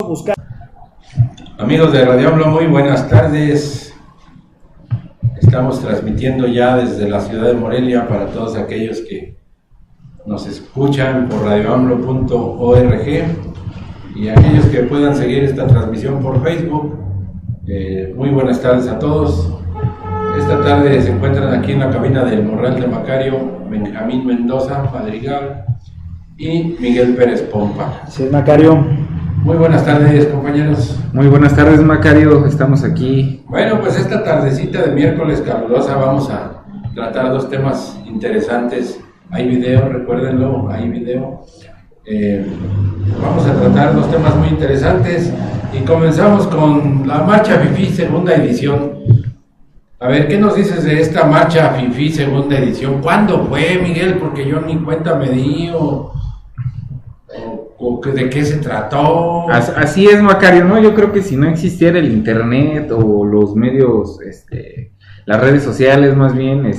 buscar. Amigos de Radio AMLO, muy buenas tardes. Estamos transmitiendo ya desde la ciudad de Morelia para todos aquellos que nos escuchan por radioamlo.org y aquellos que puedan seguir esta transmisión por Facebook. Muy buenas tardes a todos. Esta tarde se encuentran aquí en la cabina del Morral de Macario, Benjamín Mendoza Madrigal y Miguel Pérez Pompa. Sí, Macario. Muy buenas tardes, compañeros. Muy buenas tardes, Macario, estamos aquí. Bueno, pues esta tardecita de miércoles calurosa vamos a tratar dos temas interesantes. Hay video, recuérdenlo, hay video. Vamos a tratar dos temas muy interesantes y comenzamos con la Marcha FIFI segunda edición. A ver, ¿qué nos dices de esta Marcha FIFI segunda edición? ¿Cuándo fue, Miguel? Porque yo ni cuenta me di o de qué se trató. Así es, Macario, ¿no? Yo creo que si no existiera el internet o los medios, las redes sociales más bien,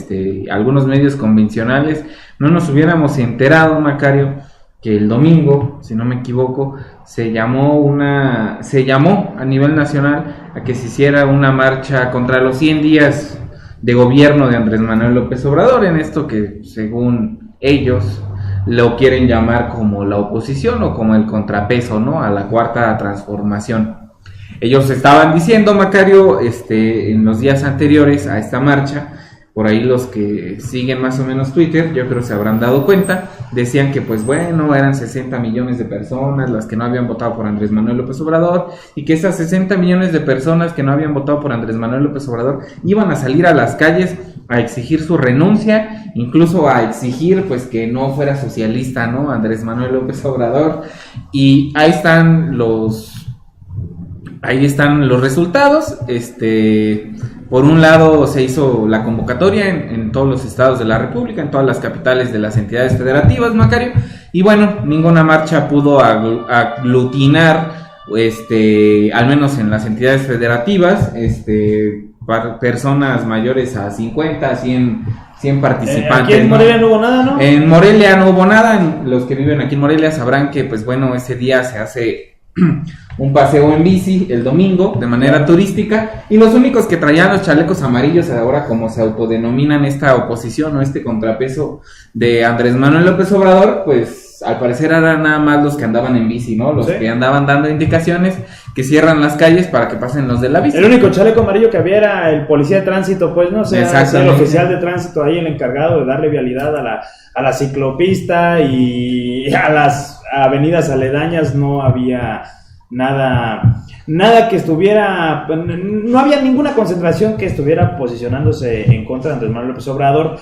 algunos medios convencionales, no nos hubiéramos enterado, Macario, que el domingo, si no me equivoco, se llamó a nivel nacional a que se hiciera una marcha contra los 100 días de gobierno de Andrés Manuel López Obrador, en esto que según ellos lo quieren llamar como la oposición o como el contrapeso, ¿no?, a la cuarta transformación. Ellos estaban diciendo, Macario, en los días anteriores a esta marcha, por ahí los que siguen más o menos Twitter, yo creo se habrán dado cuenta, decían que pues bueno, eran 60 millones de personas las que no habían votado por Andrés Manuel López Obrador, y que esas 60 millones de personas que no habían votado por Andrés Manuel López Obrador iban a salir a las calles a exigir su renuncia, incluso a exigir pues que no fuera socialista, ¿no?, Andrés Manuel López Obrador. Y ahí están los resultados. Por un lado se hizo la convocatoria en todos los estados de la República, en todas las capitales de las entidades federativas, Macario, y bueno, ninguna marcha pudo aglutinar, al menos en las entidades federativas, personas mayores a 50, 100 participantes. Aquí en Morelia no hubo nada, ¿no? En Morelia no hubo nada. Los que viven aquí en Morelia sabrán que, pues bueno, ese día se hace un paseo en bici el domingo de manera turística, y los únicos que traían los chalecos amarillos, ahora como se autodenominan esta oposición o este contrapeso de Andrés Manuel López Obrador, pues al parecer eran nada más los que andaban en bici, ¿no? Los que andaban dando indicaciones que cierran las calles para que pasen los de la bici. El único chaleco amarillo que había era el policía de tránsito, pues no sé, el oficial de tránsito ahí, el encargado de darle vialidad a la ciclopista y a las avenidas aledañas. No había nada que estuviera, no había ninguna concentración que estuviera posicionándose en contra de Andrés Manuel López Obrador.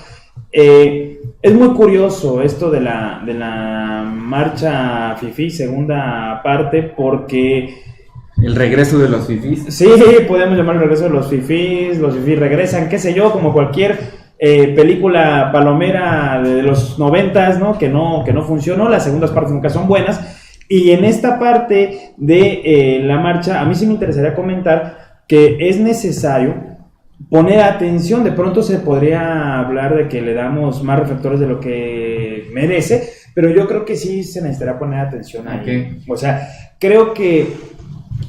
Es muy curioso esto de la marcha FIFI segunda parte, porque el regreso de los fifís. Sí, podemos llamar el regreso de los fifís regresan, qué sé yo, como cualquier película palomera de los 90s, ¿no? Que no funcionó. Las segundas partes nunca son buenas. Y en esta parte de la marcha, a mí sí me interesaría comentar que es necesario poner atención. De pronto se podría hablar de que le damos más reflectores de lo que merece, pero yo creo que sí se necesitaría poner atención ahí. Okay. O sea, creo que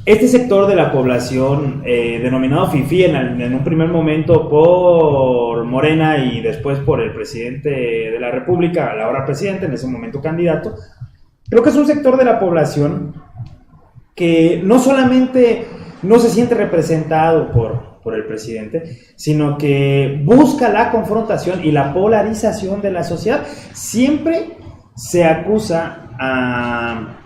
este sector de la población, denominado FIFI en un primer momento por Morena y después por el presidente de la República, a la hora presidente, en ese momento candidato, creo que es un sector de la población que no solamente no se siente representado por el presidente, sino que busca la confrontación y la polarización de la sociedad. Siempre se acusa a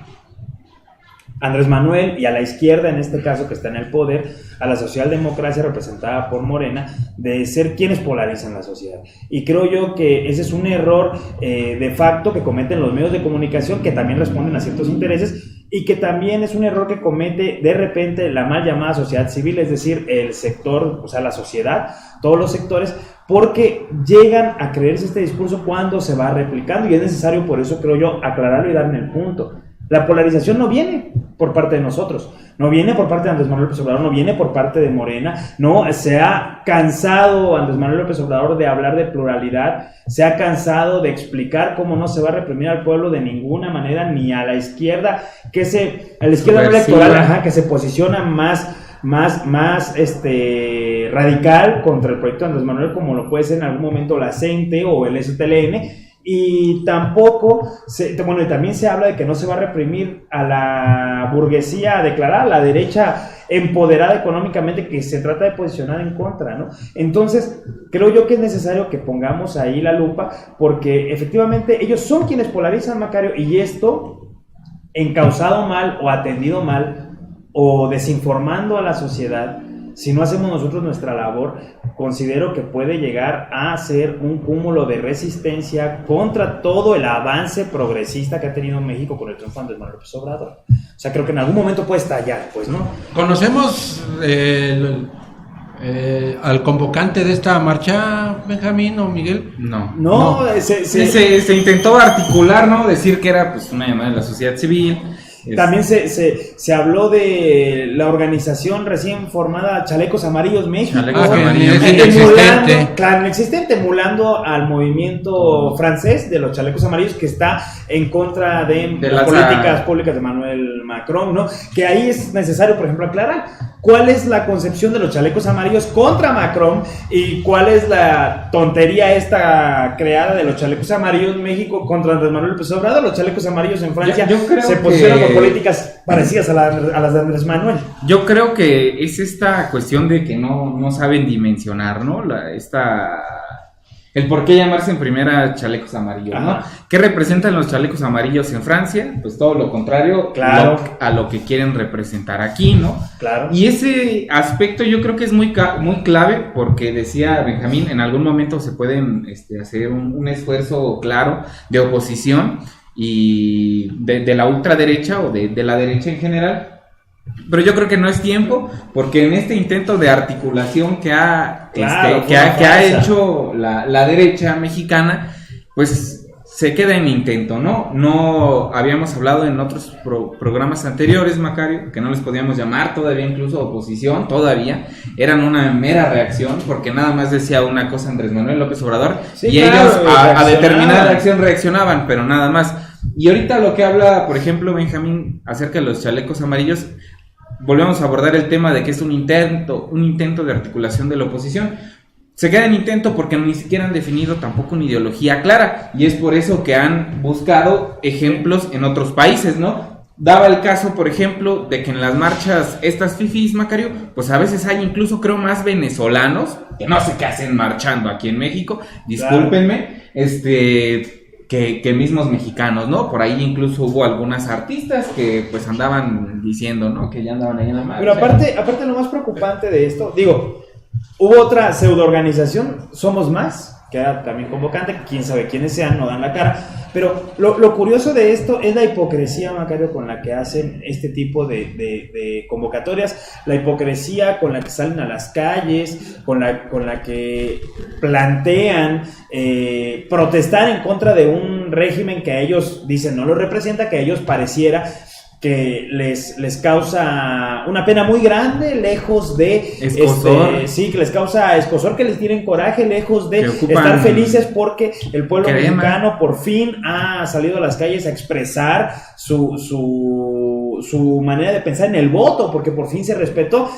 Andrés Manuel y a la izquierda, en este caso que está en el poder, a la socialdemocracia representada por Morena, de ser quienes polarizan la sociedad. Y creo yo que ese es un error de facto que cometen los medios de comunicación, que también responden a ciertos intereses, y que también es un error que comete de repente la mal llamada sociedad civil, es decir, el sector, o sea, la sociedad, todos los sectores, porque llegan a creerse este discurso cuando se va replicando, y es necesario, por eso creo yo, aclararlo y darle el punto. La polarización no viene por parte de nosotros, no viene por parte de Andrés Manuel López Obrador, no viene por parte de Morena, no, se ha cansado Andrés Manuel López Obrador de hablar de pluralidad, se ha cansado de explicar cómo no se va a reprimir al pueblo de ninguna manera, ni a la izquierda, a la izquierda no electoral, que se posiciona más radical contra el proyecto de Andrés Manuel, como lo puede ser en algún momento la CENTE o el STLN. Y tampoco, y también se habla de que no se va a reprimir a la burguesía declarada, a la derecha empoderada económicamente, que se trata de posicionar en contra, ¿no? Entonces, creo yo que es necesario que pongamos ahí la lupa, porque efectivamente ellos son quienes polarizan, Macario, y esto, encauzado mal o atendido mal, o desinformando a la sociedad, si no hacemos nosotros nuestra labor, considero que puede llegar a ser un cúmulo de resistencia contra todo el avance progresista que ha tenido México con el triunfo de Andrés Manuel López Obrador. O sea, creo que en algún momento puede estallar, pues, ¿no? ¿Conocemos al convocante de esta marcha, Benjamín o Miguel? No. Se intentó articular, ¿no? Decir que era pues una llamada de la sociedad civil. También se habló de la organización recién formada Chalecos Amarillos México, emulando al movimiento francés de los Chalecos Amarillos, que está en contra de las políticas públicas de Emmanuel Macron, ¿no? Que ahí es necesario, por ejemplo, aclarar cuál es la concepción de los Chalecos Amarillos contra Macron y cuál es la tontería esta creada de los Chalecos Amarillos en México contra Andrés Manuel López Obrador. Los Chalecos Amarillos en Francia se posicionan por políticas parecidas a las de Andrés Manuel. Yo creo que es esta cuestión de que no saben dimensionar, ¿no? El por qué llamarse en primera Chalecos Amarillos, ¿no? ¿Qué representan los Chalecos Amarillos en Francia? Pues todo lo contrario, a lo que quieren representar aquí, ¿no? Claro. Y ese aspecto yo creo que es muy clave, porque decía Benjamín, en algún momento se pueden hacer un esfuerzo claro de oposición y de la ultraderecha o de la derecha en general. Pero yo creo que no es tiempo, porque en este intento de articulación que ha hecho la derecha mexicana, pues se queda en intento, ¿no? No habíamos hablado en otros programas anteriores, Macario, que no les podíamos llamar todavía incluso oposición, todavía eran una mera reacción, porque nada más decía una cosa Andrés Manuel López Obrador, ellos a determinada reacción reaccionaban, pero nada más. Y ahorita lo que habla, por ejemplo, Benjamín, acerca de los Chalecos Amarillos, volvemos a abordar el tema de que es un intento de articulación de la oposición. Se queda en intento porque ni siquiera han definido tampoco una ideología clara, y es por eso que han buscado ejemplos en otros países, ¿no? Daba el caso, por ejemplo, de que en las marchas estas fifís, Macario, pues a veces hay incluso, creo, más venezolanos, que no sé qué hacen marchando aquí en México, discúlpenme, que mismos mexicanos, ¿no? Por ahí incluso hubo algunas artistas que pues andaban diciendo, ¿no? Que ya andaban ahí en la marcha. Pero aparte lo más preocupante de esto, hubo otra pseudoorganización, Somos Más, que era también convocante, quién sabe quiénes sean, no dan la cara. Pero lo curioso de esto es la hipocresía, Macario, con la que hacen este tipo de convocatorias, la hipocresía con la que salen a las calles, con la que plantean protestar en contra de un régimen que a ellos dicen no lo representa, que a ellos pareciera que les causa una pena muy grande, lejos de escozor. Que les causa escosor, que les tienen coraje, lejos de estar felices porque el pueblo mexicano por fin ha salido a las calles a expresar su manera de pensar en el voto, porque por fin se respetó.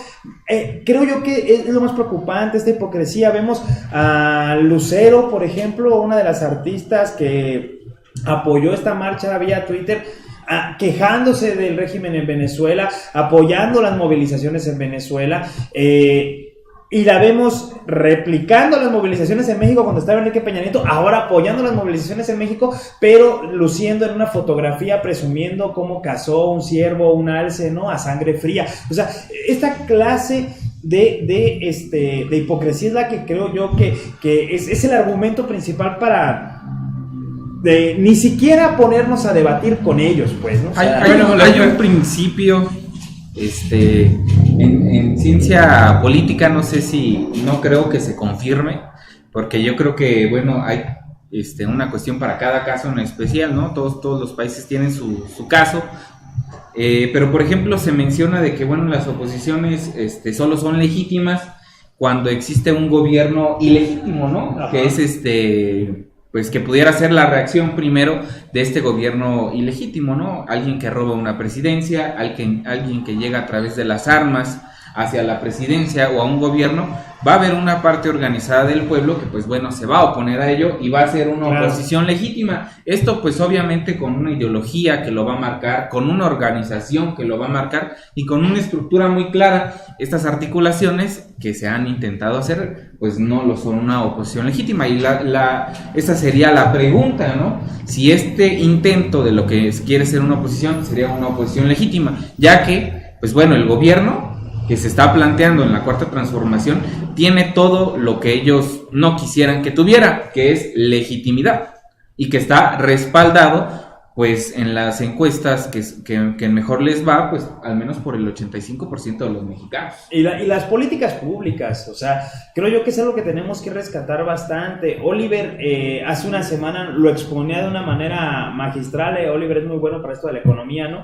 Creo yo que es lo más preocupante, esta hipocresía. Vemos a Lucero, por ejemplo, una de las artistas que apoyó esta marcha vía Twitter, quejándose del régimen en Venezuela, apoyando las movilizaciones en Venezuela, y la vemos replicando las movilizaciones en México cuando estaba Enrique Peña Nieto, ahora apoyando las movilizaciones en México, pero luciendo en una fotografía, presumiendo cómo cazó un ciervo, un alce, ¿no? A sangre fría. O sea, esta clase de hipocresía es la que creo yo que es el argumento principal para ni siquiera ponernos a debatir con ellos, pues, ¿no? O sea, hay un principio en ciencia política, no creo que se confirme, porque yo creo que, bueno, hay una cuestión para cada caso en especial, ¿no? Todos los países tienen su caso. Pero por ejemplo se menciona de que bueno, las oposiciones solo son legítimas cuando existe un gobierno ilegítimo, ¿no? Ajá. Que es pues que pudiera ser la reacción primero de este gobierno ilegítimo, ¿no? Alguien que roba una presidencia, alguien que llega a través de las armas hacia la presidencia o a un gobierno. Va a haber una parte organizada del pueblo que pues bueno se va a oponer a ello y va a ser una oposición legítima. Esto pues obviamente con una ideología que lo va a marcar, con una organización que lo va a marcar y con una estructura muy clara. Estas articulaciones que se han intentado hacer pues no lo son una oposición legítima y esa sería la pregunta, ¿no? Si este intento de lo que quiere ser una oposición sería una oposición legítima, ya que pues bueno, el gobierno que se está planteando en la Cuarta Transformación tiene todo lo que ellos no quisieran que tuviera, que es legitimidad, y que está respaldado pues en las encuestas que mejor les va, pues al menos por el 85% de los mexicanos. Y las políticas públicas, o sea, creo yo que es algo que tenemos que rescatar bastante. Oliver hace una semana lo exponía de una manera magistral. Oliver es muy bueno para esto de la economía, ¿no?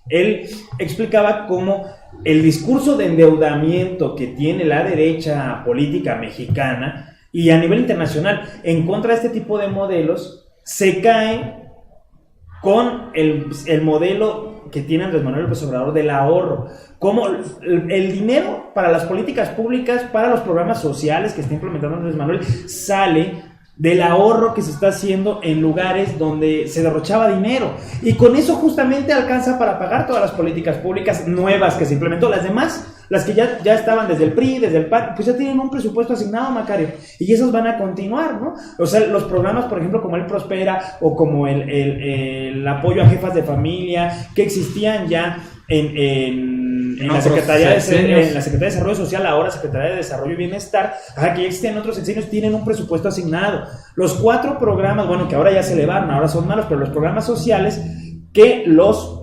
Él explicaba cómo el discurso de endeudamiento que tiene la derecha política mexicana y a nivel internacional en contra de este tipo de modelos se cae con el modelo que tiene Andrés Manuel López Obrador del ahorro. Como el dinero para las políticas públicas, para los programas sociales que está implementando Andrés Manuel, sale del ahorro que se está haciendo en lugares donde se derrochaba dinero, y con eso justamente alcanza para pagar todas las políticas públicas nuevas que se implementó. Las demás, las que ya estaban desde el PRI, desde el PAN, pues ya tienen un presupuesto asignado, Macario, y esos van a continuar, ¿no? O sea, los programas, por ejemplo, como el Prospera o como el apoyo a jefas de familia, que existían ya en la Secretaría de Desarrollo Social, ahora Secretaría de Desarrollo y Bienestar, que ya existen otros sexenios, tienen un presupuesto asignado. Los 4 programas, bueno, que ahora ya se elevaron, ahora son malos, pero los programas sociales que los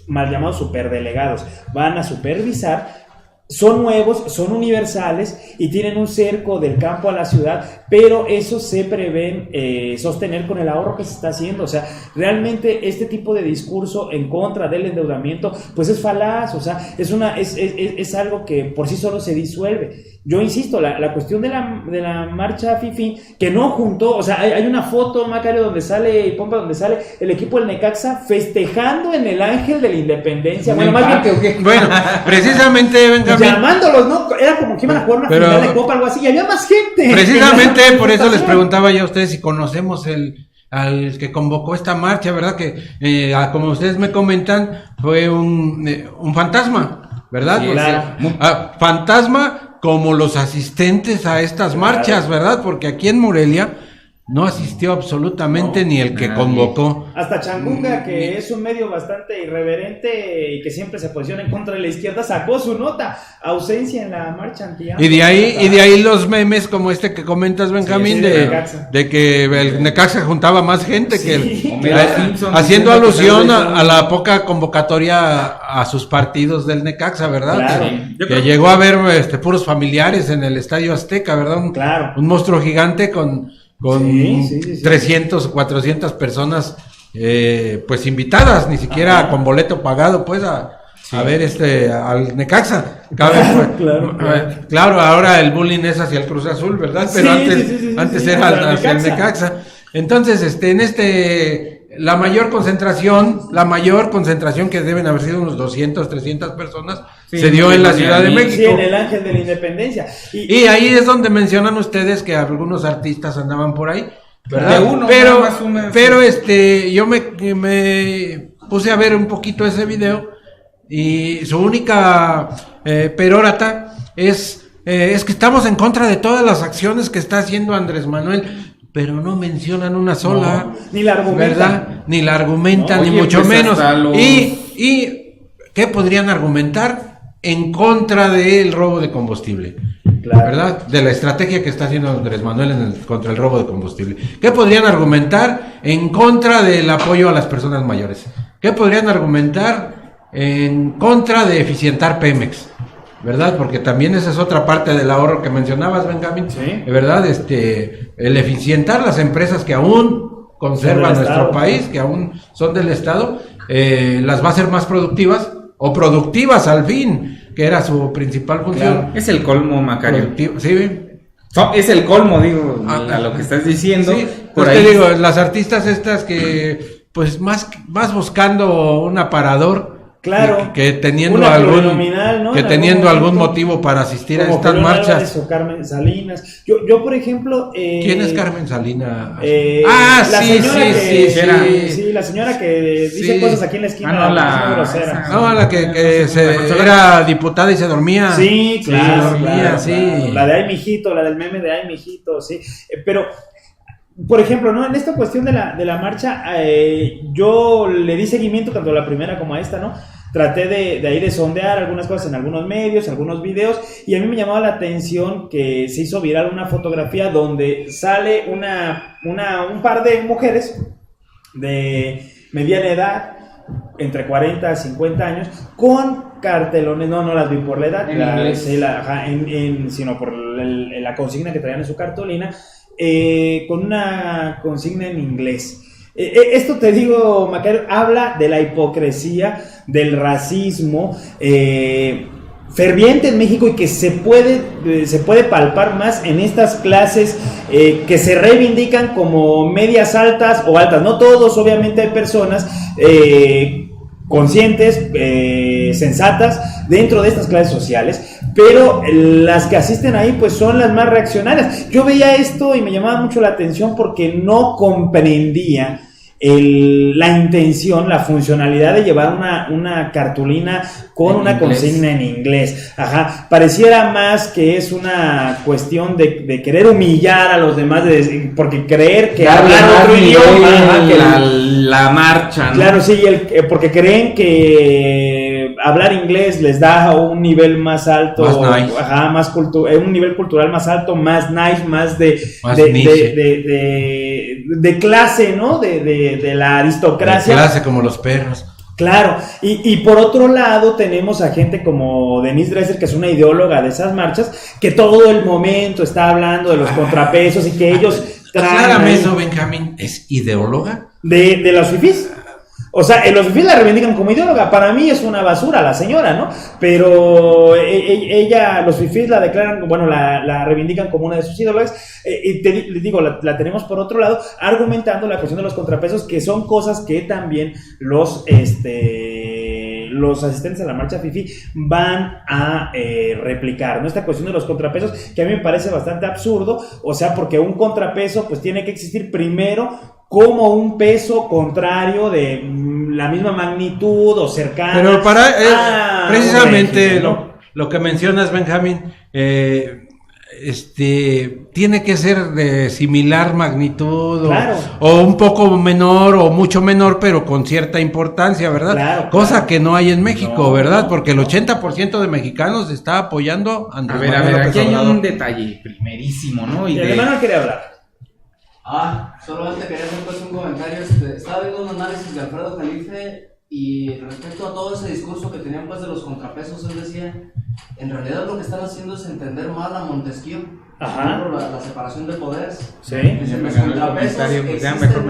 mal llamados superdelegados van a supervisar, son nuevos, son universales y tienen un cerco del campo a la ciudad, pero eso se prevén sostener con el ahorro que se está haciendo. O sea, realmente este tipo de discurso en contra del endeudamiento pues es falaz, o sea, es algo que por sí solo se disuelve. Yo insisto, la cuestión de la marcha FIFI, que no juntó, o sea, hay una foto, Macario, donde sale el equipo del Necaxa festejando en el Ángel de la Independencia. Bueno, más bien, bueno, precisamente, Benjamín, llamándolos, ¿no? Era como que iban a jugar una final de Copa, algo así, y había más gente. Precisamente por eso les preguntaba yo a ustedes si conocemos al que convocó esta marcha, ¿verdad? Que, como ustedes me comentan, fue un fantasma, ¿verdad? Sí, claro. Fantasma como los asistentes a estas marchas, ¿verdad? Porque aquí en Morelia no asistió absolutamente ni el que convocó. Hasta Changunga, que es un medio bastante irreverente y que siempre se posiciona en contra de la izquierda, sacó su nota, ausencia en la marcha anti-AMLO. Y de ahí los memes como este que comentas, Benjamín, de que el Necaxa juntaba más gente haciendo alusión a la poca convocatoria a sus partidos del Necaxa, ¿verdad? Claro. Que llegó a ver puros familiares en el Estadio Azteca, ¿verdad? Un monstruo gigante con 300 o 400 personas pues invitadas, ni siquiera con boleto pagado, pues a ver al Necaxa. Claro, ahora el bullying es hacia el Cruz Azul, ¿verdad? Pero antes era hacia el Necaxa. Entonces, la mayor concentración que deben haber sido unos 200, 300 personas, se dio en la Ciudad de México. Sí, en el Ángel de la Independencia. Y ahí es donde mencionan ustedes que algunos artistas andaban por ahí, ¿verdad? Pero yo me puse a ver un poquito ese video y su única perorata es que estamos en contra de todas las acciones que está haciendo Andrés Manuel. Pero no mencionan una sola, ni la argumentan, ¿verdad? Ni la argumentan, ni mucho pues menos. ¿Y qué podrían argumentar en contra del robo de combustible? Claro. ¿Verdad? De la estrategia que está haciendo Andrés Manuel contra el robo de combustible. ¿Qué podrían argumentar en contra del apoyo a las personas mayores? ¿Qué podrían argumentar en contra de eficientar Pemex? ¿verdad? Porque también esa es otra parte del ahorro que mencionabas, Benjamín, ¿verdad? El eficientar las empresas que aún conservan nuestro país, que aún son del Estado, las va a hacer más productivas o productivas al fin, que era su principal función. Claro. Es el colmo, Macario. Sí. Es el colmo, digo, a lo que estás diciendo. Sí, por pues ahí. te digo, las artistas estas que, pues más buscando un aparador, claro, que teniendo una algún, plurinominal, ¿no? que En teniendo algún algún momento, motivo para asistir a como estas Julián marchas. Álvarez o Carmen Salinas. Yo por ejemplo... ¿Quién es Carmen Salinas? La señora sí. La señora que dice cosas aquí en la esquina. La que era diputada y se dormía. Sí, claro, sí. La de ay mijito, la del meme de ay mijito, sí. Pero, por ejemplo, ¿no? En esta cuestión de la marcha, yo le di seguimiento tanto a la primera como a esta, ¿no? Traté de ahí de sondear algunas cosas en algunos medios, algunos videos, y a mí me llamaba la atención que se hizo viral una fotografía donde sale un par de mujeres de mediana edad, entre 40 a 50 años, con cartelones, no las vi por la edad, sino por la consigna que traían en su cartulina, con una consigna en inglés. Esto te digo, Macario, habla de la hipocresía, del racismo ferviente en México y que se puede palpar más en estas clases que se reivindican como medias altas o altas. No todos, obviamente hay personas conscientes, sensatas dentro de estas clases sociales, pero las que asisten ahí pues son las más reaccionarias. Yo veía esto y me llamaba mucho la atención porque no comprendía la intención, la funcionalidad de llevar una cartulina con una consigna en inglés. Pareciera más que es una cuestión de querer humillar a los demás, porque creer que hablar otro idioma, la marcha, ¿no? Claro, sí, porque creen que hablar inglés les da un nivel más alto, más nice. Un nivel cultural más alto, más nice, más de clase, ¿no? De la aristocracia. De clase como los perros. Claro, y por otro lado tenemos a gente como Denise Dresser, que es una ideóloga de esas marchas, que todo el momento está hablando de los contrapesos y que ellos traen... Aclárame eso, Benjamín, ¿es ideóloga? De las fifís. O sea, los fifís la reivindican como ideóloga. Para mí es una basura la señora, ¿no? Pero ella, los fifís la declaran, bueno, la reivindican como una de sus ídolas. Y les digo, la tenemos por otro lado, argumentando la cuestión de los contrapesos, que son cosas que también los asistentes a la marcha fifí van a replicar, ¿no? Esta cuestión de los contrapesos, que a mí me parece bastante absurdo, o sea, porque un contrapeso pues tiene que existir primero como un peso contrario de la misma magnitud o cercano. Pero para precisamente régimen, ¿no? lo que mencionas, Benjamín, tiene que ser de similar magnitud, claro, o un poco menor o mucho menor, pero con cierta importancia, ¿verdad? Claro, cosa que no hay en México, ¿verdad? Porque el 80% de mexicanos está apoyando a Andrés Manuel López aquí Obrador. Hay un detalle primerísimo, ¿no? Y el hermano quiere hablar. Solamente quería hacer pues un comentario. Estaba viendo un análisis de Alfredo Jalife y respecto a todo ese discurso que tenían pues de los contrapesos, él decía, en realidad lo que están haciendo es entender mal a Montesquieu. La separación de poderes. Sí. Los contrapesos existen dentro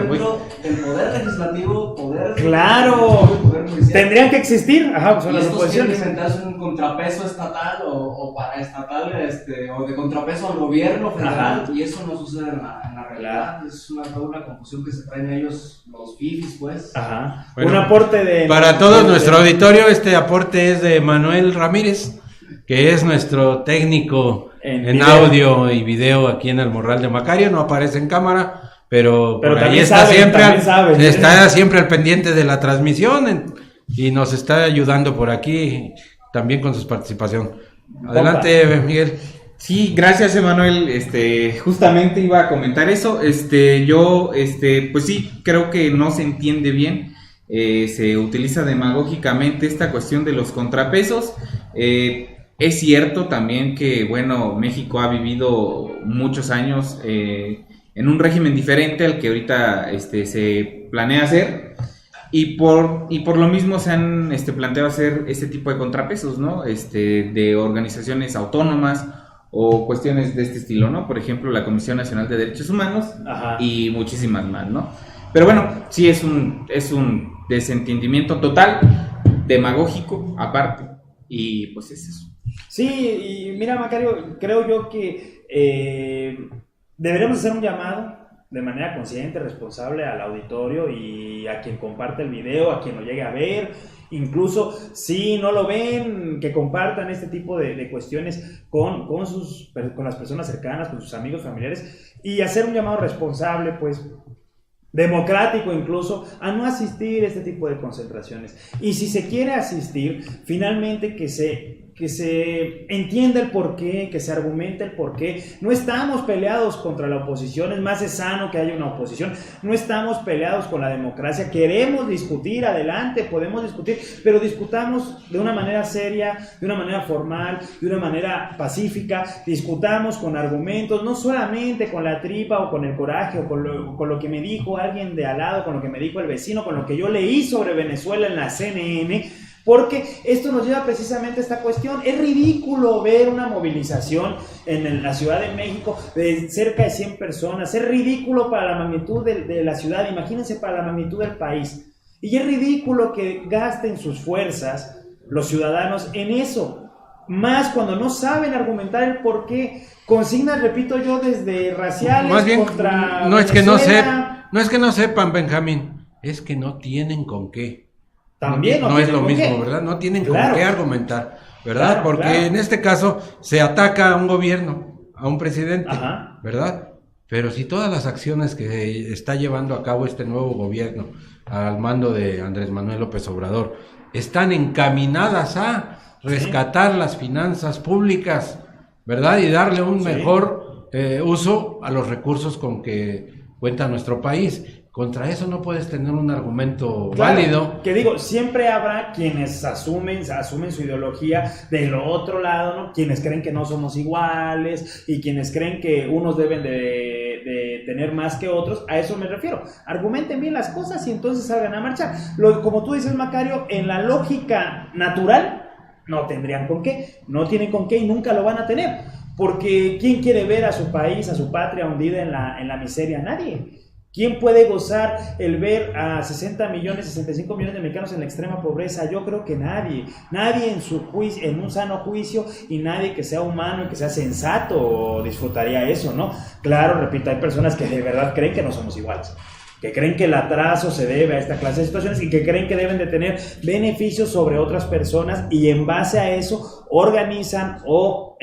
del poder legislativo, poder... ¡Claro! Poder judicial. Tendrían que existir. Son y las estos quieren oposiciones. inventarse un contrapeso estatal o paraestatal, o de contrapeso al gobierno federal, y eso no sucede en la realidad. Claro. Es toda una confusión que se traen ellos, los fifis, pues. Bueno, un aporte de... Para todo nuestro auditorio, este aporte es de Manuel Ramírez, que es nuestro técnico en audio y video aquí en el Morral de Macario. No aparece en cámara, pero por ahí está siempre al pendiente de la transmisión y nos está ayudando por aquí también con su participación. Adelante, Miguel. Sí, gracias, Emanuel. Justamente iba a comentar eso. Yo pues sí, creo que no se entiende bien. Se utiliza demagógicamente esta cuestión de los contrapesos. Es cierto también que, bueno, México ha vivido muchos años en un régimen diferente al que ahorita se planea hacer. Y por lo mismo se han planteado hacer este tipo de contrapesos, ¿no? De organizaciones autónomas o cuestiones de este estilo, ¿no? Por ejemplo, la Comisión Nacional de Derechos Humanos. Ajá. Y muchísimas más, ¿no? Pero bueno, sí es un desentendimiento total, demagógico aparte, y pues es eso. Sí, y mira, Macario, creo yo que deberemos hacer un llamado de manera consciente, responsable al auditorio y a quien comparte el video, a quien lo llegue a ver, incluso si no lo ven, que compartan este tipo de cuestiones con las personas cercanas, con sus amigos, familiares, y hacer un llamado responsable, pues, democrático incluso, a no asistir a este tipo de concentraciones. Y si se quiere asistir, finalmente que se entienda el porqué, que se argumente el porqué. No estamos peleados contra la oposición, es más, es sano que haya una oposición. No estamos peleados con la democracia, queremos discutir, adelante, podemos discutir, pero discutamos de una manera seria, de una manera formal, de una manera pacífica, discutamos con argumentos, no solamente con la tripa o con el coraje o con lo que me dijo alguien de al lado, con lo que me dijo el vecino, con lo que yo leí sobre Venezuela en la CNN. Porque esto nos lleva precisamente a esta cuestión. Es ridículo ver una movilización en la Ciudad de México de cerca de 100 personas. Es ridículo para la magnitud de la ciudad, imagínense para la magnitud del país. Y es ridículo que gasten sus fuerzas los ciudadanos en eso. Más cuando no saben argumentar el porqué. Consignas, repito yo, desde raciales más bien, contra no es que no sepan, Benjamín, es que no tienen con qué. También no es lo mismo, ¿verdad? No tienen con qué argumentar, ¿verdad? Porque en este caso se ataca a un gobierno, a un presidente, ajá, ¿verdad? Pero si todas las acciones que está llevando a cabo este nuevo gobierno al mando de Andrés Manuel López Obrador están encaminadas a rescatar las finanzas públicas, ¿verdad? Y darle un mejor uso a los recursos con que cuenta nuestro país. Contra eso no puedes tener un argumento válido. Que digo, siempre habrá quienes asumen su ideología del otro lado, ¿no? Quienes creen que no somos iguales y quienes creen que unos deben de tener más que otros. A eso me refiero. Argumenten bien las cosas y entonces salgan a marchar. Como tú dices, Macario, en la lógica natural no tendrían con qué. No tienen con qué y nunca lo van a tener. Porque ¿quién quiere ver a su país, a su patria hundida en la miseria? Nadie. ¿Quién puede gozar el ver a 60 millones, 65 millones de mexicanos en la extrema pobreza? Yo creo que nadie. Nadie en un sano juicio y nadie que sea humano y que sea sensato disfrutaría eso, ¿no? Claro, repito, hay personas que de verdad creen que no somos iguales, que creen que el atraso se debe a esta clase de situaciones y que creen que deben de tener beneficios sobre otras personas y en base a eso organizan o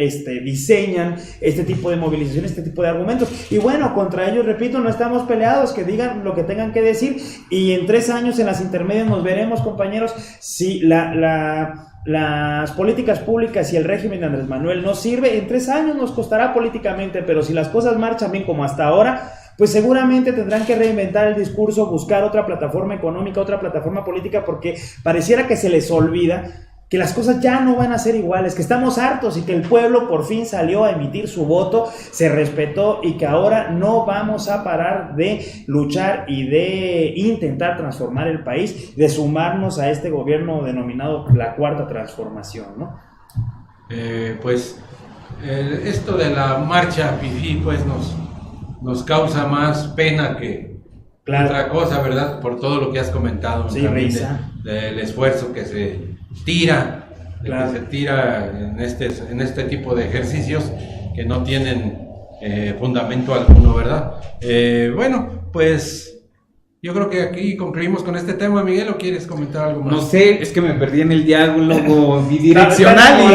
diseñan este tipo de movilizaciones, este tipo de argumentos. Y bueno, contra ellos, repito, no estamos peleados, que digan lo que tengan que decir y en 3 años en las intermedias nos veremos, compañeros, si las políticas públicas y el régimen de Andrés Manuel no sirve. En 3 años nos costará políticamente, pero si las cosas marchan bien como hasta ahora, pues seguramente tendrán que reinventar el discurso, buscar otra plataforma económica, otra plataforma política, porque pareciera que se les olvida que las cosas ya no van a ser iguales, que estamos hartos y que el pueblo por fin salió a emitir su voto, se respetó y que ahora no vamos a parar de luchar y de intentar transformar el país, de sumarnos a este gobierno denominado la Cuarta Transformación, ¿no? Esto de la marcha fifí pues nos causa más pena que otra cosa, ¿verdad? Por todo lo que has comentado, sí, del esfuerzo que se tira, que se tira en este tipo de ejercicios que no tienen fundamento alguno, ¿verdad? Bueno, pues yo creo que aquí concluimos con este tema. Miguel, ¿o quieres comentar algo más? No sé, es que me perdí en el diálogo bidireccional y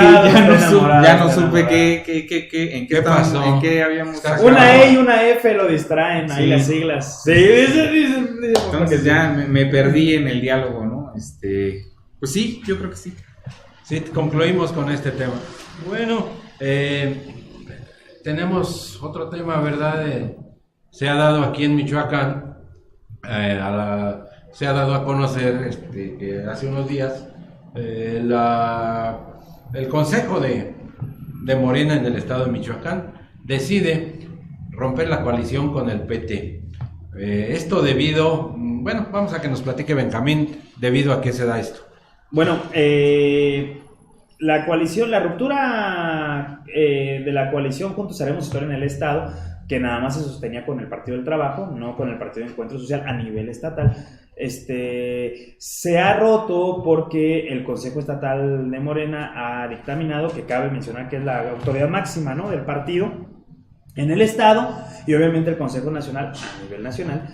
ya no supe en qué pasó, en qué habíamos... Una E y una F lo distraen, ahí las siglas. Sí, entonces ya me perdí en el diálogo, ¿no? Pues sí, yo creo que sí. Sí, concluimos con este tema. Bueno, tenemos otro tema, ¿verdad? Se ha dado aquí en Michoacán, se ha dado a conocer que hace unos días el Consejo de Morena en el estado de Michoacán decide romper la coalición con el PT. Esto debido, bueno, vamos a que nos platique Benjamín debido a qué se da esto. Bueno, la coalición, la ruptura de la coalición Juntos Haremos Historia en el Estado, que nada más se sostenía con el Partido del Trabajo, no con el Partido de Encuentro Social a nivel estatal, se ha roto porque el Consejo Estatal de Morena ha dictaminado, que cabe mencionar que es la autoridad máxima, ¿no?, del partido en el Estado, y obviamente el Consejo Nacional a nivel nacional.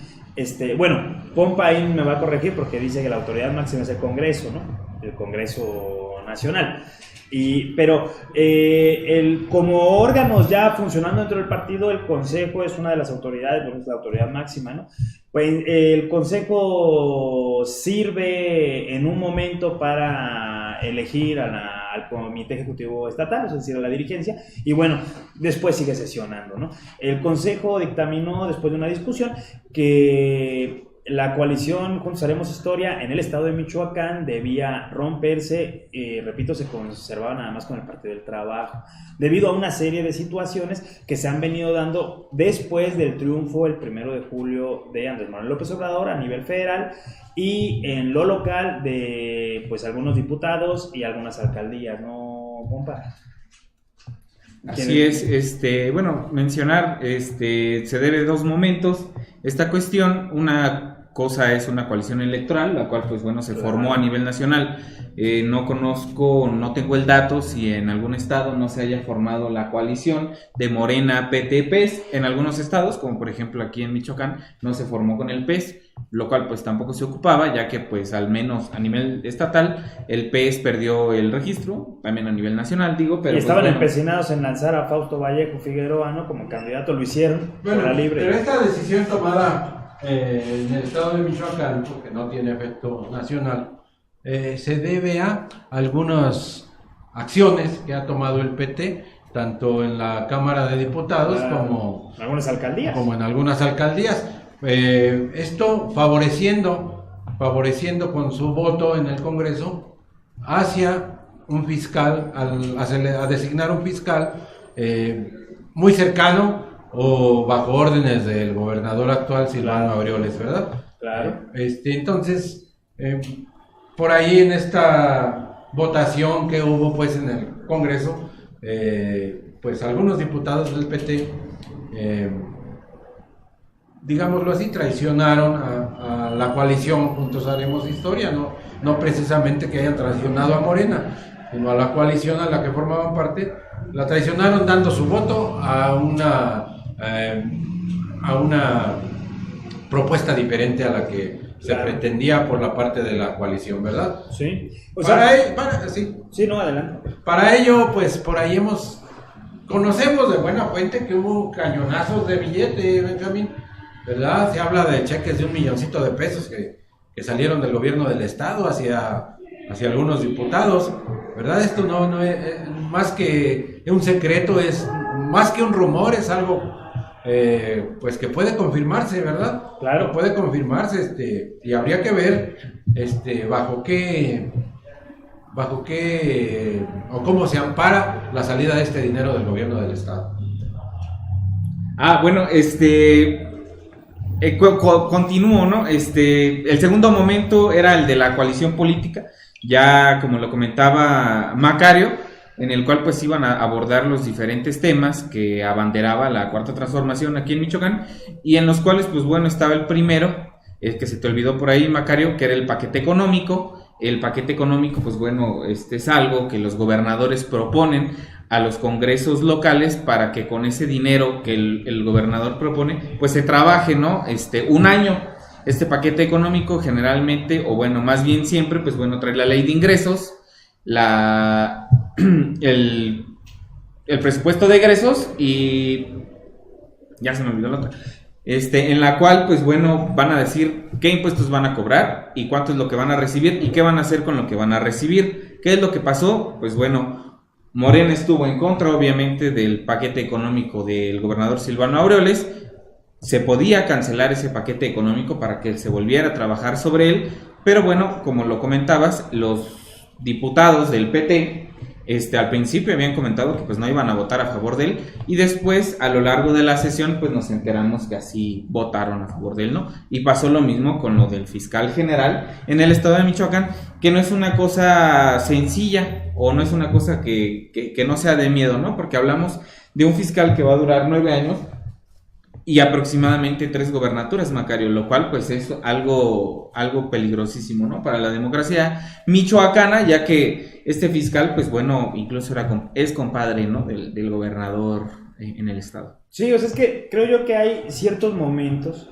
Bueno, Pompa ahí me va a corregir porque dice que la autoridad máxima es el Congreso, ¿no?, el Congreso Nacional. Pero como órganos ya funcionando dentro del partido, el Consejo es una de las autoridades, bueno, es la autoridad máxima, ¿no? Pues el Consejo sirve en un momento para elegir al Comité Ejecutivo Estatal, es decir, a la dirigencia, y bueno, después sigue sesionando, ¿no? El Consejo dictaminó, después de una discusión, que la coalición Juntos Haremos Historia en el estado de Michoacán debía romperse, repito, se conservaba nada más con el Partido del Trabajo, debido a una serie de situaciones que se han venido dando después del triunfo el 1 de julio de Andrés Manuel López Obrador a nivel federal y en lo local de pues algunos diputados y algunas alcaldías, ¿no, compa? Así es, bueno, mencionar, se debe a dos momentos esta cuestión. Una cosa es una coalición electoral, la cual pues bueno se formó a nivel nacional. No conozco, no tengo el dato si en algún estado no se haya formado la coalición de Morena, PT, PES. En algunos estados, como por ejemplo aquí en Michoacán, no se formó con el PES, lo cual pues tampoco se ocupaba, ya que pues al menos a nivel estatal el PES perdió el registro, también a nivel nacional digo, pero y estaban pues, empecinados en lanzar a Fausto Vallejo Figueroa, ¿no?, como candidato, lo hicieron, bueno, la libre. Pero esta decisión tomada en el estado de Michoacán, porque no tiene efecto nacional, se debe a algunas acciones que ha tomado el PT, tanto en la Cámara de Diputados como en algunas alcaldías. Esto favoreciendo con su voto en el Congreso hacia un fiscal, a designar un fiscal muy cercano o bajo órdenes del gobernador actual Silvano Aureoles, ¿verdad? Claro. Entonces, por ahí en esta votación que hubo pues en el Congreso, pues algunos diputados del PT, digámoslo así, traicionaron a la coalición Juntos Haremos Historia, no precisamente que hayan traicionado a Morena, sino a la coalición a la que formaban parte, la traicionaron dando su voto a una propuesta diferente a la que se pretendía por la parte de la coalición, ¿verdad? Sí. Sí, no, adelante. Para ello, pues por ahí conocemos de buena fuente que hubo cañonazos de billete, Benjamín, ¿verdad? Se habla de cheques de $1,000,000 de pesos que salieron del gobierno del estado hacia algunos diputados, ¿verdad? Esto no es más que un secreto, es más que un rumor, es algo pues que puede confirmarse, ¿verdad? Claro. Puede confirmarse, y habría que ver bajo qué o cómo se ampara la salida de este dinero del gobierno del estado. Bueno, continúo, ¿no? El segundo momento era el de la coalición política, ya como lo comentaba Macario, en el cual pues iban a abordar los diferentes temas que abanderaba la Cuarta Transformación aquí en Michoacán, y en los cuales pues bueno estaba el primero, el que se te olvidó por ahí, Macario, que era el paquete económico. El paquete económico pues bueno es algo que los gobernadores proponen a los congresos locales para que con ese dinero que el gobernador propone pues se trabaje, ¿no? Un año. Este paquete económico generalmente, o bueno, más bien siempre, pues bueno, trae la ley de ingresos, el presupuesto de egresos y ya se me olvidó la otra, en la cual pues bueno van a decir qué impuestos van a cobrar y cuánto es lo que van a recibir y qué van a hacer con lo que van a recibir. ¿Qué es lo que pasó? Pues bueno, Morena estuvo en contra obviamente del paquete económico del gobernador Silvano Aureoles. Se podía cancelar ese paquete económico para que se volviera a trabajar sobre él, pero bueno, como lo comentabas, los diputados del PT Al principio habían comentado que pues no iban a votar a favor de él, y después a lo largo de la sesión pues nos enteramos que así votaron a favor de él, ¿no? Y pasó lo mismo con lo del fiscal general en el estado de Michoacán, que no es una cosa sencilla o no es una cosa que no sea de miedo, ¿no? Porque hablamos de un fiscal que va a durar 9 años y aproximadamente 3 gobernaturas, Macario, lo cual pues es algo peligrosísimo, ¿no? Para la democracia michoacana, ya que este fiscal, pues bueno, incluso es compadre, ¿no? Del gobernador en el estado. Sí, o sea, es que creo yo que hay ciertos momentos,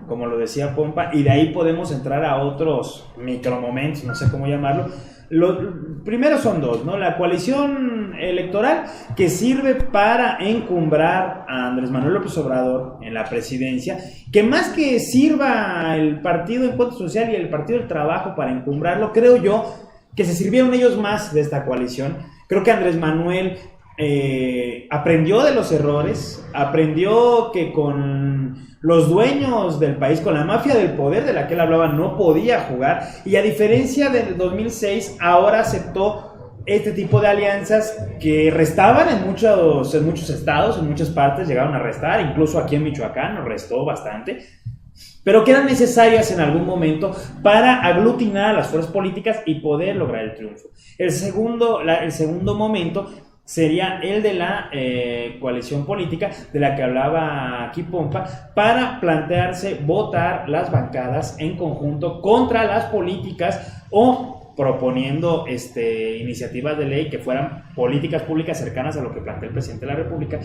como lo decía Pompa, y de ahí podemos entrar a otros micromomentos, no sé cómo llamarlo. Los primeros son 2, ¿no? La coalición electoral, que sirve para encumbrar a Andrés Manuel López Obrador en la presidencia, que más que sirva el Partido Encuentro Social y el Partido del Trabajo para encumbrarlo, creo yo que se sirvieron ellos más de esta coalición. Creo que Andrés Manuel aprendió de los errores, aprendió que con los dueños del país, con la mafia del poder de la que él hablaba, no podía jugar, y a diferencia del 2006, ahora aceptó este tipo de alianzas que restaban en muchos estados, en muchas partes llegaron a restar, incluso aquí en Michoacán nos restó bastante, pero que eran necesarias en algún momento para aglutinar a las fuerzas políticas y poder lograr el triunfo. El segundo momento sería el de la coalición política de la que hablaba aquí Pompa, para plantearse votar las bancadas en conjunto contra las políticas o proponiendo iniciativas de ley que fueran políticas públicas cercanas a lo que plantea el presidente de la República,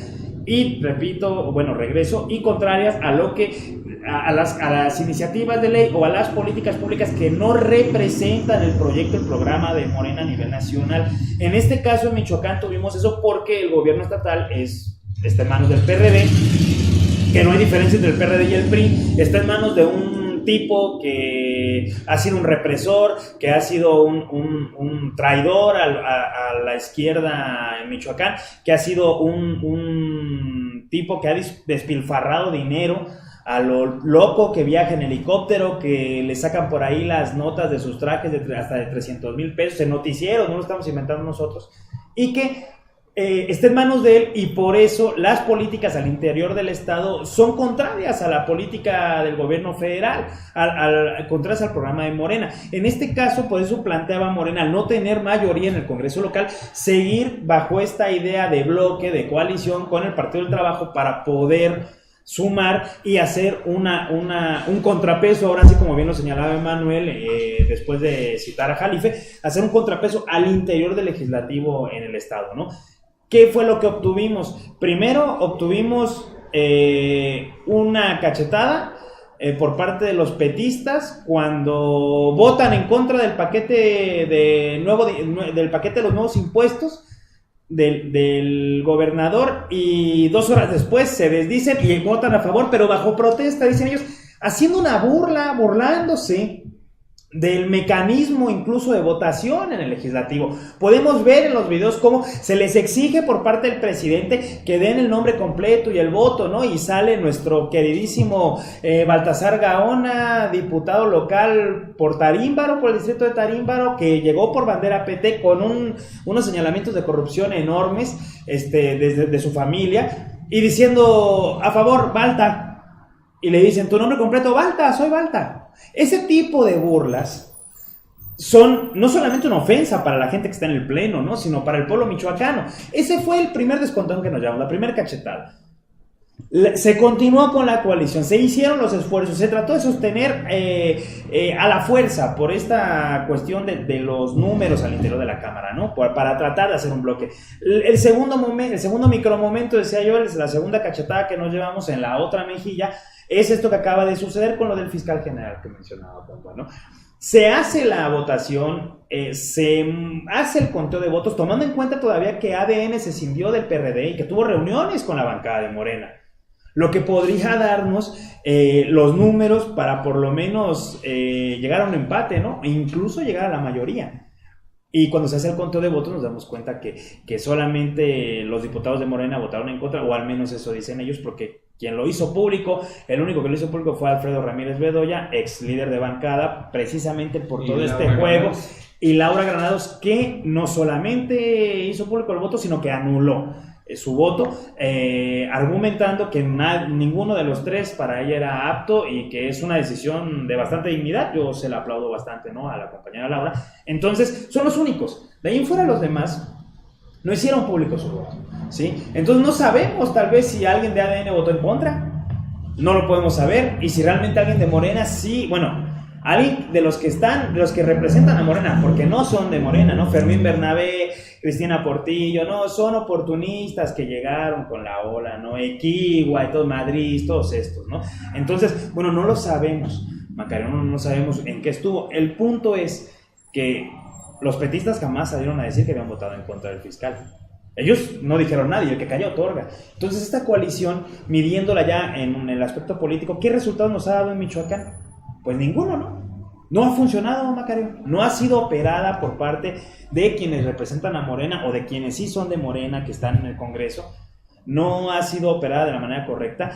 y regreso, y contrarias a lo que a las iniciativas de ley o a las políticas públicas que no representan el proyecto, el programa de Morena a nivel nacional. En este caso en Michoacán tuvimos eso porque el gobierno estatal está en manos del PRD, que no hay diferencia entre el PRD y el PRI, está en manos de un tipo que ha sido un represor, que ha sido un traidor a la izquierda en Michoacán, que ha sido un tipo que ha despilfarrado dinero a lo loco, que viaja en helicóptero, que le sacan por ahí las notas de sus trajes hasta de 300,000 pesos en noticieros, no lo estamos inventando nosotros, y que está en manos de él, y por eso las políticas al interior del estado son contrarias a la política del gobierno federal, contrarias al programa de Morena. En este caso, por eso planteaba Morena, al no tener mayoría en el Congreso local, seguir bajo esta idea de bloque, de coalición con el Partido del Trabajo para poder sumar y hacer un contrapeso, ahora sí, como bien lo señalaba Emanuel, después de citar a Jalife, hacer un contrapeso al interior del legislativo en el estado, ¿no? ¿Qué fue lo que obtuvimos? Primero obtuvimos una cachetada por parte de los petistas cuando votan en contra del paquete del paquete de los nuevos impuestos del gobernador, y 2 horas después se desdicen y votan a favor, pero bajo protesta, dicen ellos, haciendo una burlándose del mecanismo incluso de votación en el legislativo. Podemos ver en los videos cómo se les exige por parte del presidente que den el nombre completo y el voto, ¿no? Y sale nuestro queridísimo Baltasar Gaona, diputado local por Tarímbaro, por el distrito de Tarímbaro, que llegó por bandera PT con unos señalamientos de corrupción enormes de su familia, y diciendo a favor, Balta. Y le dicen, tu nombre completo, Balta, soy Balta. Ese tipo de burlas son no solamente una ofensa para la gente que está en el pleno, ¿no? Sino para el pueblo michoacano. Ese fue el primer descontón que nos llevamos, la primera cachetada. Se continuó con la coalición, se hicieron los esfuerzos, se trató de sostener a la fuerza por esta cuestión de los números al interior de la Cámara, ¿no? Para tratar de hacer un bloque. El segundo micromomento, decía yo, es la segunda cachetada que nos llevamos en la otra mejilla, es esto que acaba de suceder con lo del fiscal general que mencionaba Pompa, ¿no? Se hace la votación, se hace el conteo de votos, tomando en cuenta todavía que ADN se cindió del PRD y que tuvo reuniones con la bancada de Morena, lo que podría darnos los números para por lo menos llegar a un empate, ¿no? E incluso llegar a la mayoría. Y cuando se hace el conteo de votos nos damos cuenta que solamente los diputados de Morena votaron en contra, o al menos eso dicen ellos, porque quien lo hizo público, el único que lo hizo público fue Alfredo Ramírez Bedoya, ex líder de bancada, precisamente por todo este juego y Laura Granados, que no solamente hizo público el voto, sino que anuló su voto, argumentando que ninguno de los tres para ella era apto y que es una decisión de bastante dignidad. Yo se la aplaudo bastante, ¿no?, a la compañera Laura. Entonces, son los únicos. De ahí en fuera, los demás no hicieron público su voto, ¿sí? Entonces, no sabemos tal vez si alguien de ADN votó en contra. No lo podemos saber. Y si realmente alguien de Morena sí, bueno, alguien de los que están, de los que representan a Morena, porque no son de Morena, ¿no? Fermín Bernabé, Cristina Portillo, no, son oportunistas que llegaron con la ola, ¿no? Equigua y todo, Madrid, todos estos, ¿no? Entonces, bueno, no lo sabemos, Macario, no sabemos en qué estuvo. El punto es que los petistas jamás salieron a decir que habían votado en contra del fiscal. Ellos no dijeron nada y el que calla otorga. Entonces, esta coalición, midiéndola ya en el aspecto político, ¿qué resultados nos ha dado en Michoacán? Pues ninguno, ¿no? No ha funcionado, Macario. No ha sido operada por parte de quienes representan a Morena o de quienes sí son de Morena, que están en el Congreso. No ha sido operada de la manera correcta.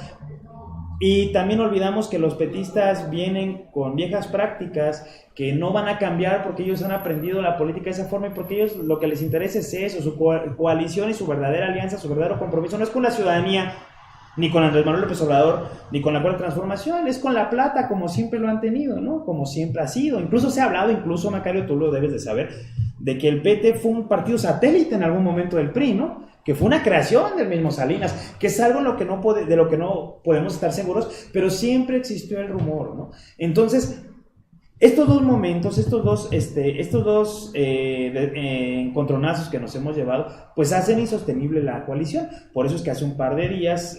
Y también olvidamos que los petistas vienen con viejas prácticas que no van a cambiar porque ellos han aprendido la política de esa forma y porque ellos lo que les interesa es eso, su coalición y su verdadera alianza, su verdadero compromiso. No es con la ciudadanía, ni con Andrés Manuel López Obrador, ni con la Cuarta Transformación, es con la plata, como siempre lo han tenido, ¿no? Como siempre ha sido. Incluso se ha hablado, Macario, tú lo debes de saber, de que el PT fue un partido satélite en algún momento del PRI, ¿no? Que fue una creación del mismo Salinas, que es algo de lo que no podemos estar seguros, pero siempre existió el rumor, ¿no? Entonces, estos dos momentos, estos dos encontronazos que nos hemos llevado, pues hacen insostenible la coalición. Por eso es que hace un par de días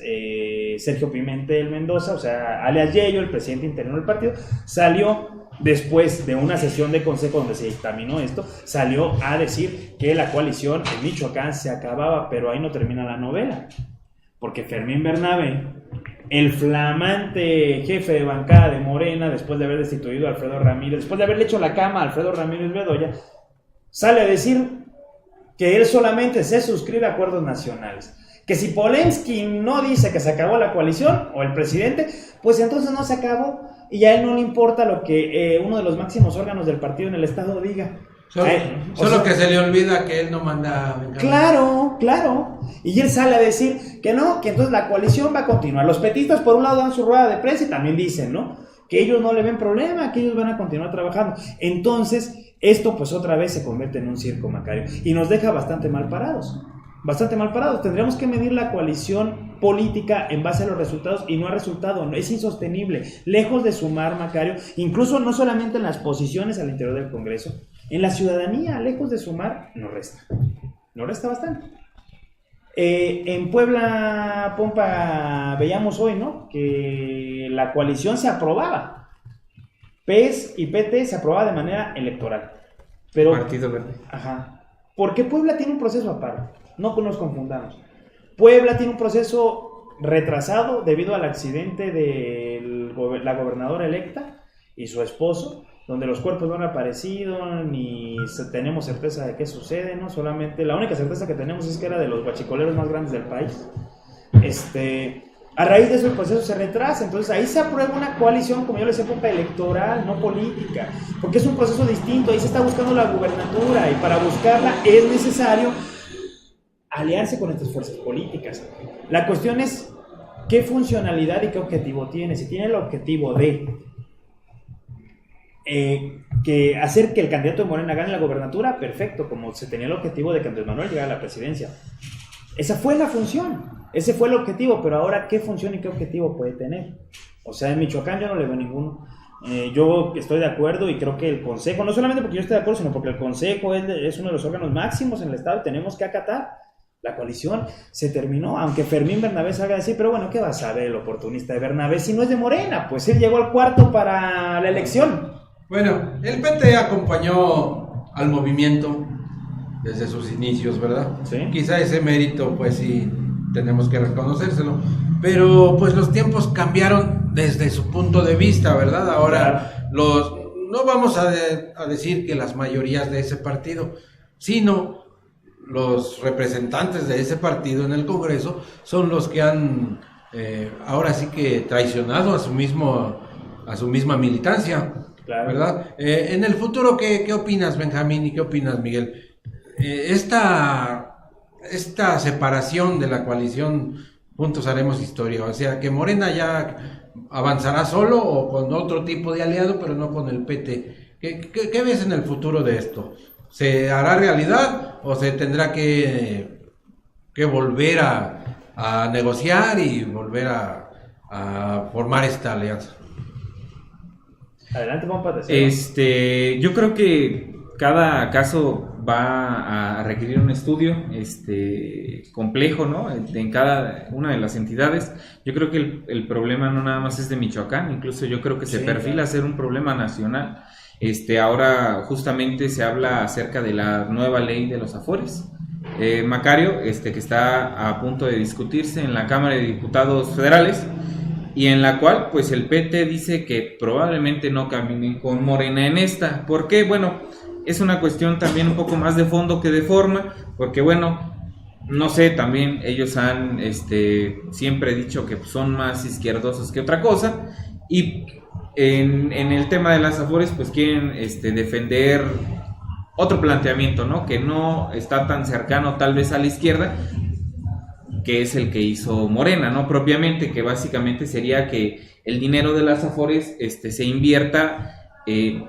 Sergio Pimentel Mendoza, o sea, alias Yello, el presidente interino del partido, salió después de una sesión de consejo donde se dictaminó esto, salió a decir que la coalición en Michoacán se acababa, pero ahí no termina la novela, porque Fermín Bernabé, el flamante jefe de bancada de Morena, después de haber destituido a Alfredo Ramírez, después de haberle hecho la cama a Alfredo Ramírez Bedoya, sale a decir que él solamente se suscribe a acuerdos nacionales, que si Polensky no dice que se acabó la coalición, o el presidente, pues entonces no se acabó, y a él no le importa lo que uno de los máximos órganos del partido en el estado diga. Solo que se le olvida que él no manda. Claro. Y él sale a decir que no, que entonces la coalición va a continuar. Los petistas por un lado dan su rueda de prensa y también dicen, ¿no?, que ellos no le ven problema, que ellos van a continuar trabajando. Entonces, esto pues otra vez se convierte en un circo, Macario, y nos deja bastante mal parados. Tendríamos que medir la coalición política en base a los resultados y no ha resultado, es insostenible, lejos de sumar, Macario, incluso no solamente en las posiciones al interior del Congreso, en la ciudadanía, lejos de sumar, nos resta bastante. En Puebla, Pompa, veíamos hoy, ¿no?, que la coalición se aprobaba, PES y PT se aprobaba de manera electoral, pero Partido Verde. Ajá. Porque Puebla tiene un proceso aparte, no nos confundamos. Puebla tiene un proceso retrasado debido al accidente de la gobernadora electa y su esposo, donde los cuerpos no han aparecido, ni tenemos certeza de qué sucede, ¿no? Solamente, la única certeza que tenemos es que era de los guachicoleros más grandes del país. A raíz de eso el proceso se retrasa, entonces ahí se aprueba una coalición, como yo les decía, electoral, no política, porque es un proceso distinto, ahí se está buscando la gubernatura, y para buscarla es necesario aliarse con estas fuerzas políticas. La cuestión es qué funcionalidad y qué objetivo tiene. Si tiene el objetivo de hacer que el candidato de Morena gane la gobernatura, perfecto, como se tenía el objetivo de que Andrés Manuel llegara a la presidencia. Esa fue la función, ese fue el objetivo, pero ahora, ¿qué función y qué objetivo puede tener? O sea, en Michoacán yo no le veo ninguno. Yo estoy de acuerdo y creo que el Consejo, no solamente porque yo esté de acuerdo, sino porque el Consejo es uno de los órganos máximos en el Estado y tenemos que acatar. La coalición se terminó, aunque Fermín Bernabé salga a decir, pero bueno, ¿qué va a saber el oportunista de Bernabé si no es de Morena? Pues él llegó al cuarto para la elección. Bueno, el PT acompañó al movimiento desde sus inicios, ¿verdad? Sí. Quizá ese mérito, pues sí, tenemos que reconocérselo. Pero pues los tiempos cambiaron desde su punto de vista, ¿verdad? Ahora no vamos a decir que las mayorías de ese partido, sino los representantes de ese partido en el Congreso son los que han ahora sí que traicionado a su misma militancia. Claro. ¿Verdad? En el futuro, ¿qué opinas, Benjamín, y qué opinas, Miguel? Esta separación de la coalición Juntos Haremos Historia, o sea, que Morena ya avanzará solo o con otro tipo de aliado, pero no con el PT. ¿Qué ves en el futuro de esto? ¿Se hará realidad o se tendrá que volver a negociar y volver a formar esta alianza? Adelante, compa. Yo creo que cada caso va a requerir un estudio complejo, ¿no? En cada una de las entidades. Yo creo que el problema no nada más es de Michoacán, incluso yo creo que se perfila a ser un problema nacional. Ahora justamente se habla acerca de la nueva ley de los afores. Macario, que está a punto de discutirse en la Cámara de Diputados Federales, y en la cual pues el PT dice que probablemente no caminen con Morena en esta. ¿Por qué? Bueno, es una cuestión también un poco más de fondo que de forma, porque bueno, no sé, también ellos han siempre dicho que son más izquierdosos que otra cosa, y en el tema de las afores pues quieren defender otro planteamiento, ¿no? Que no está tan cercano tal vez a la izquierda, que es el que hizo Morena, ¿no? Propiamente, que básicamente sería que el dinero de las afores se invierta,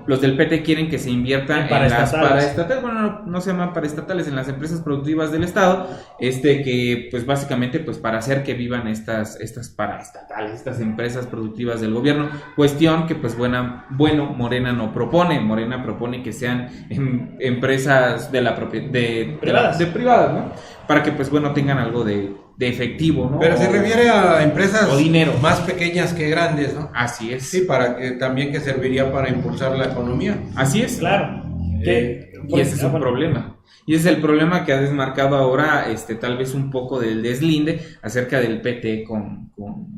los del PT quieren que se invierta en las paraestatales, bueno, no se llaman paraestatales, en las empresas productivas del Estado, que pues básicamente pues para hacer que vivan estas paraestatales, estas empresas productivas del gobierno, cuestión que pues Morena no propone. Morena propone que sean empresas privadas, ¿no? Para que pues tengan algo de efectivo, ¿no? Pero se refiere a empresas o dinero más pequeñas que grandes, ¿no? Así es. Sí, para que también que serviría para impulsar la economía. Así es. Claro. Y ese es un problema. Y ese es el problema que ha desmarcado ahora, tal vez un poco del deslinde acerca del PT con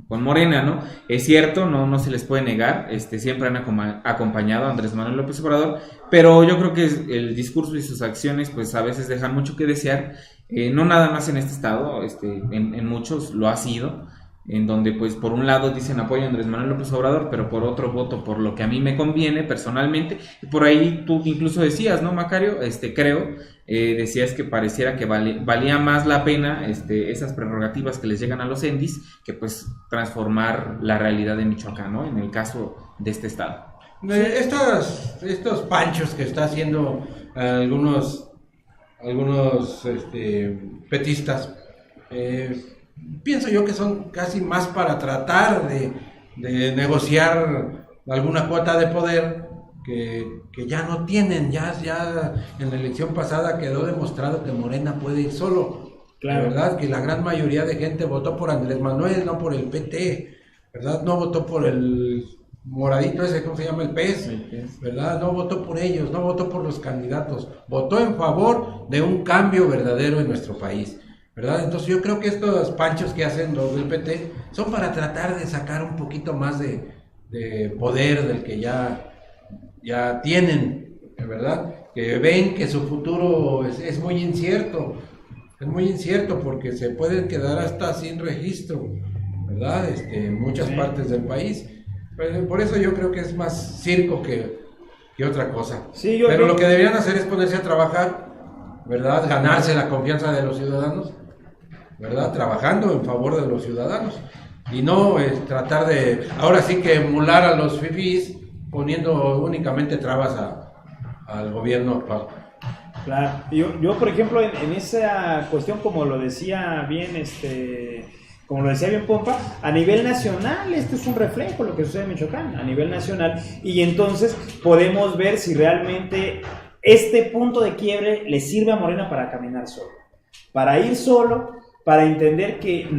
Morena, ¿no? Es cierto, no se les puede negar, siempre han acompañado a Andrés Manuel López Obrador, pero yo creo que el discurso y sus acciones, pues a veces dejan mucho que desear, no nada más en este estado, en muchos lo ha sido, en donde pues por un lado dicen apoyo a Andrés Manuel López Obrador, pero por otro voto por lo que a mí me conviene personalmente. Y por ahí tú incluso decías, ¿no, Macario? Creo, decías que pareciera que valía más la pena esas prerrogativas que les llegan a los endis que pues transformar la realidad de Michoacán, ¿no? En el caso de este estado. Estos panchos que está haciendo algunos petistas, pienso yo que son casi más para tratar de negociar alguna cuota de poder que ya no tienen. Ya en la elección pasada quedó demostrado que Morena puede ir solo. Claro. La verdad que la gran mayoría de gente votó por Andrés Manuel, no por el PT, ¿verdad? No votó por el moradito ese, ¿cómo se llama? El PES, ¿verdad? No votó por ellos, no votó por los candidatos, votó en favor de un cambio verdadero en nuestro país, ¿verdad? Entonces yo creo que estos panchos que hacen los del PT son para tratar de sacar un poquito más de poder del que ya tienen, ¿verdad? Que ven que su futuro es muy incierto, porque se pueden quedar hasta sin registro, ¿verdad? En muchas partes del país. Por eso yo creo que es más circo que otra cosa. Sí, pero lo que deberían hacer es ponerse a trabajar, ¿verdad? Ganarse la confianza de los ciudadanos, ¿verdad? Trabajando en favor de los ciudadanos. Y no tratar de, ahora sí que emular a los fifís poniendo únicamente trabas al gobierno actual. Claro. Yo por ejemplo, en esa cuestión, como lo decía bien Pompa, a nivel nacional esto es un reflejo de lo que sucede en Michoacán, a nivel nacional, y entonces podemos ver si realmente este punto de quiebre le sirve a Morena para caminar solo, para ir solo, para entender que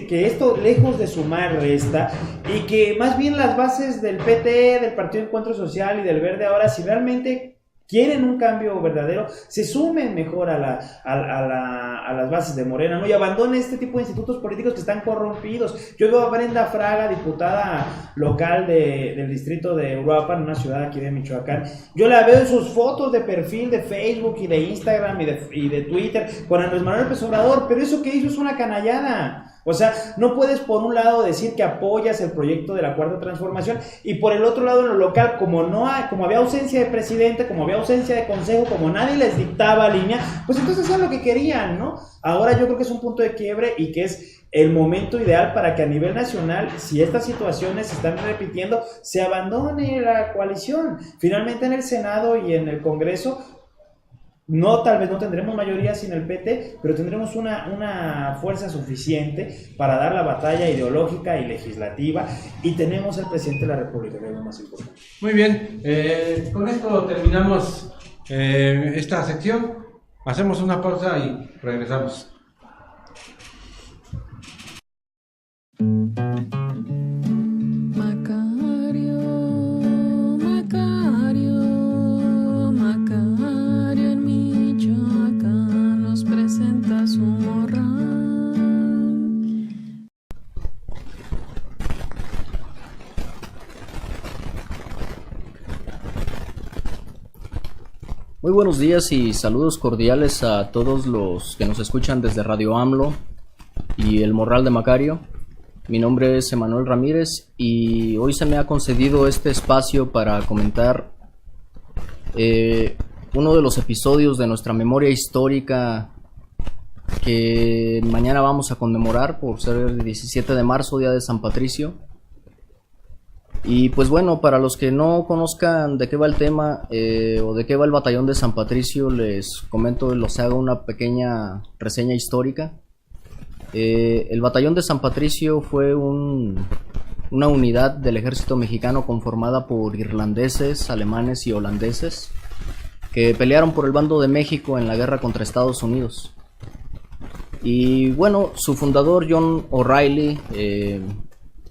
que esto lejos de sumar resta, y que más bien las bases del PT, del Partido Encuentro Social y del Verde ahora, si realmente quieren un cambio verdadero, se sumen mejor a las bases de Morena, ¿no? Y abandonen este tipo de institutos políticos que están corrompidos. Yo veo a Brenda Fraga, diputada local del distrito de Uruapan, una ciudad aquí de Michoacán. Yo la veo en sus fotos de perfil de Facebook y de Instagram y de Twitter con Andrés Manuel López Obrador, pero eso que hizo es una canallada. O sea, no puedes por un lado decir que apoyas el proyecto de la Cuarta Transformación y por el otro lado en lo local, como había ausencia de presidente, como había ausencia de consejo, como nadie les dictaba línea, pues entonces hacían lo que querían, ¿no? Ahora yo creo que es un punto de quiebre y que es el momento ideal para que a nivel nacional, si estas situaciones se están repitiendo, se abandone la coalición. Finalmente en el Senado y en el Congreso, tal vez no tendremos mayoría sin el PT, pero tendremos una fuerza suficiente para dar la batalla ideológica y legislativa, y tenemos al presidente de la República, que es lo más importante. Muy bien, con esto terminamos esta sección, hacemos una pausa y regresamos. Muy buenos días y saludos cordiales a todos los que nos escuchan desde Radio AMLO y el Morral de Macario. Mi nombre es Emanuel Ramírez y hoy se me ha concedido este espacio para comentar uno de los episodios de nuestra memoria histórica que mañana vamos a conmemorar por ser el 17 de marzo, Día de San Patricio. Y pues bueno, para los que no conozcan de qué va el tema o de qué va el Batallón de San Patricio, les comento, les hago una pequeña reseña histórica. El Batallón de San Patricio fue una unidad del ejército mexicano conformada por irlandeses, alemanes y holandeses que pelearon por el bando de México en la guerra contra Estados Unidos. Y bueno, su fundador, John O'Reilly,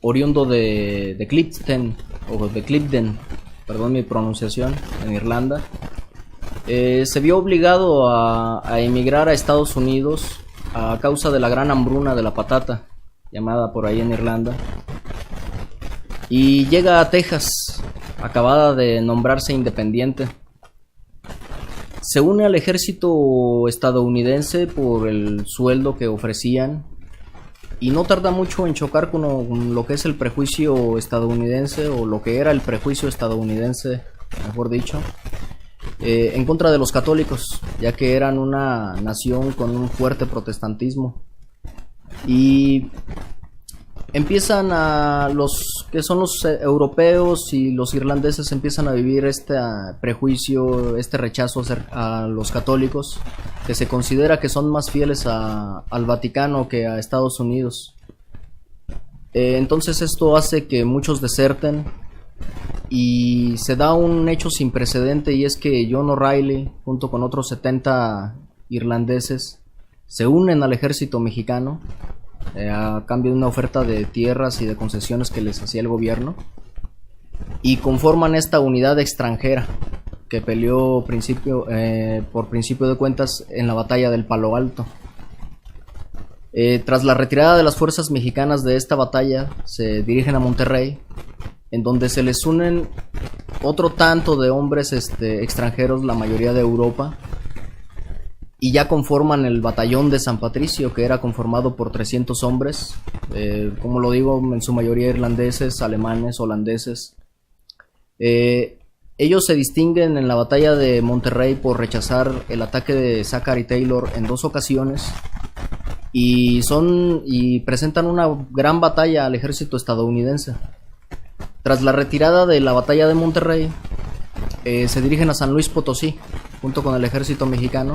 oriundo de Clifden, perdón mi pronunciación, en Irlanda, se vio obligado a emigrar a Estados Unidos a causa de la gran hambruna de la patata, llamada por ahí en Irlanda, y llega a Texas, acabada de nombrarse independiente. Se une al ejército estadounidense por el sueldo que ofrecían y no tarda mucho en chocar con lo que es el prejuicio estadounidense, o lo que era el prejuicio estadounidense, mejor dicho, en contra de los católicos, ya que eran una nación con un fuerte protestantismo. Y empiezan los que son los europeos y los irlandeses empiezan a vivir este prejuicio, este rechazo a los católicos, que se considera que son más fieles al Vaticano que a Estados Unidos. Entonces esto hace que muchos deserten y se da un hecho sin precedente, y es que John O'Reilly junto con otros 70 irlandeses se unen al ejército mexicano a cambio de una oferta de tierras y de concesiones que les hacía el gobierno, y conforman esta unidad extranjera que peleó por principio de cuentas en la batalla del Palo Alto. Tras la retirada de las fuerzas mexicanas de esta batalla, se dirigen a Monterrey, en donde se les unen otro tanto de hombres extranjeros, la mayoría de Europa, y ya conforman el Batallón de San Patricio, que era conformado por 300 hombres, como lo digo, en su mayoría irlandeses, alemanes, holandeses. Ellos se distinguen en la batalla de Monterrey por rechazar el ataque de Zachary Taylor en 2 ocasiones, y presentan una gran batalla al ejército estadounidense. Tras la retirada de la batalla de Monterrey, se dirigen a San Luis Potosí junto con el ejército mexicano,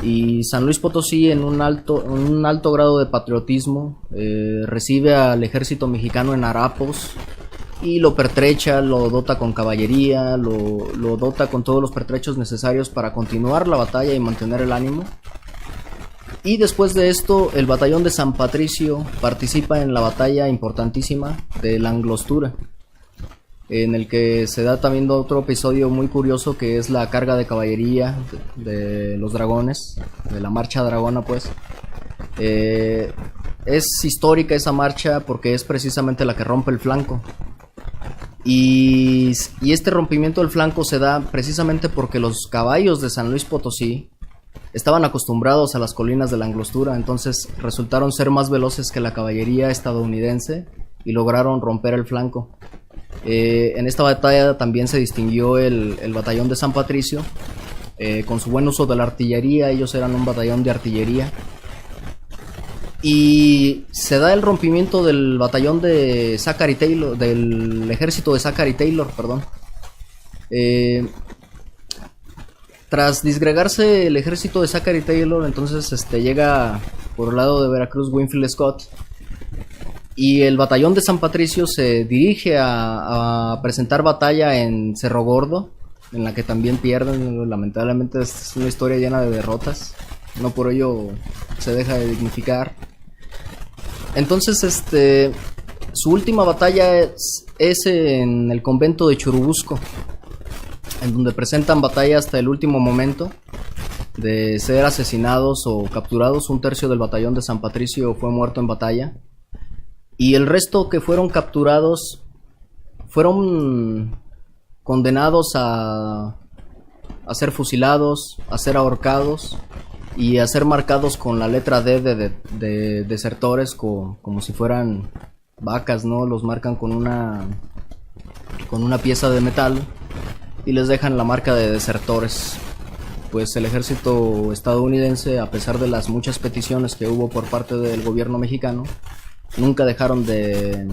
y San Luis Potosí, en un alto grado de patriotismo, recibe al ejército mexicano en harapos y lo pertrecha, lo dota con caballería, lo dota con todos los pertrechos necesarios para continuar la batalla y mantener el ánimo. Y después de esto, el Batallón de San Patricio participa en la batalla importantísima de la Angostura, en el que se da también otro episodio muy curioso, que es la carga de caballería de los dragones, de la marcha dragona pues. Es histórica esa marcha porque es precisamente la que rompe el flanco. Y este rompimiento del flanco se da precisamente porque los caballos de San Luis Potosí estaban acostumbrados a las colinas de la Angostura, entonces resultaron ser más veloces que la caballería estadounidense y lograron romper el flanco. En esta batalla también se distinguió el batallón de San Patricio, con su buen uso de la artillería. Ellos eran un batallón de artillería. Y se da el rompimiento del batallón de Zachary Taylor, del ejército de Zachary Taylor, perdón. Tras disgregarse el ejército de Zachary Taylor, entonces llega por el lado de Veracruz Winfield Scott, y el batallón de San Patricio se dirige a presentar batalla en Cerro Gordo, en la que también pierden. Lamentablemente es una historia llena de derrotas, no por ello se deja de dignificar. Entonces su última batalla es en el convento de Churubusco, en donde presentan batalla hasta el último momento de ser asesinados o capturados. Un tercio del batallón de San Patricio fue muerto en batalla, y el resto que fueron capturados fueron condenados a ser fusilados, a ser ahorcados y a ser marcados con la letra D de desertores, como si fueran vacas, ¿no? Los marcan con una pieza de metal y les dejan la marca de desertores. Pues el ejército estadounidense, a pesar de las muchas peticiones que hubo por parte del gobierno mexicano, nunca dejaron de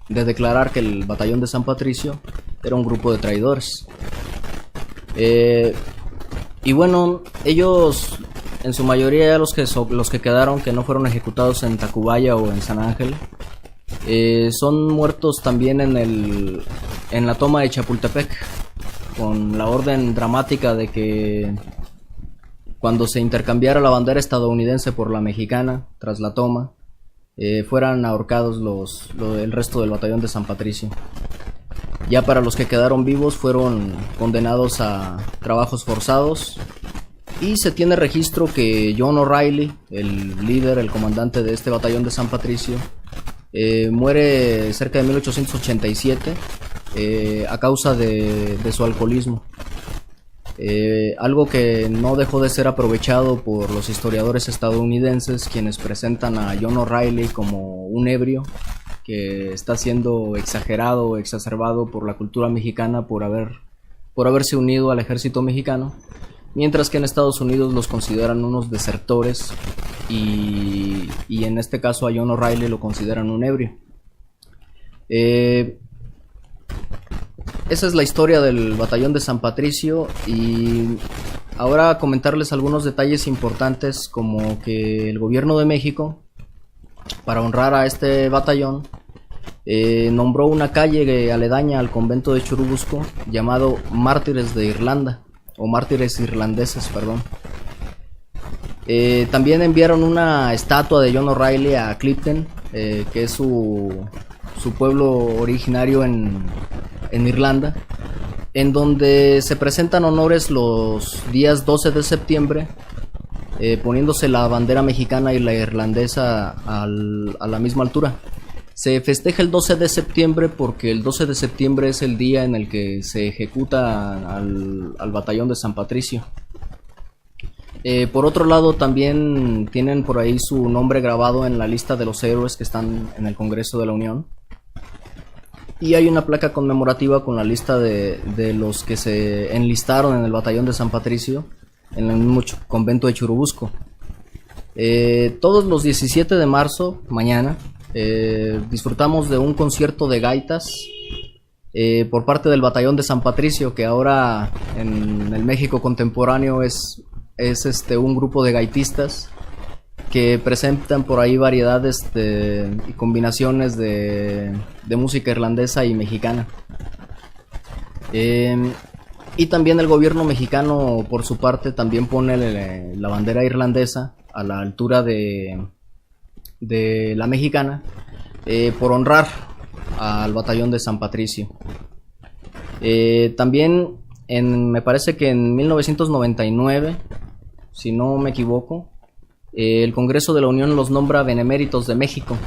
declarar que el batallón de San Patricio era un grupo de traidores. Y bueno, ellos, en su mayoría, los que quedaron, que no fueron ejecutados en Tacubaya o en San Ángel, son muertos también en la toma de Chapultepec, con la orden dramática de que cuando se intercambiara la bandera estadounidense por la mexicana tras la toma, fueran ahorcados el resto del batallón de San Patricio. Ya para los que quedaron vivos, fueron condenados a trabajos forzados, y se tiene registro que John O'Reilly, el líder, el comandante de este batallón de San Patricio, muere cerca de 1887 a causa de su alcoholismo. Algo que no dejó de ser aprovechado por los historiadores estadounidenses, quienes presentan a John O'Reilly como un ebrio que está siendo exagerado o exacerbado por la cultura mexicana por haberse unido al ejército mexicano, mientras que en Estados Unidos los consideran unos desertores, y en este caso a John O'Reilly lo consideran un ebrio. Esa es la historia del batallón de San Patricio, y ahora comentarles algunos detalles importantes, como que el gobierno de México, para honrar a este batallón, nombró una calle aledaña al convento de Churubusco llamado Mártires de Irlanda, o Mártires Irlandeses, perdón. También enviaron una estatua de John O'Reilly a Clifton, que es su pueblo originario en Irlanda, en donde se presentan honores los días 12 de septiembre, poniéndose la bandera mexicana y la irlandesa a la misma altura. Se festeja el 12 de septiembre porque el 12 de septiembre es el día en el que se ejecuta al batallón de San Patricio. Por otro lado, también tienen por ahí su nombre grabado en la lista de los héroes que están en el Congreso de la Unión. Y hay una placa conmemorativa con la lista de los que se enlistaron en el batallón de San Patricio en el mismo convento de Churubusco. Todos los 17 de marzo, mañana, disfrutamos de un concierto de gaitas por parte del batallón de San Patricio, que ahora en el México contemporáneo es un grupo de gaitistas que presentan por ahí variedades y combinaciones de música irlandesa y mexicana. Y también el gobierno mexicano, por su parte, también pone la bandera irlandesa a la altura de la mexicana, por honrar al batallón de San Patricio. También me parece que en 1999, si no me equivoco, el Congreso de la Unión los nombra Beneméritos de México,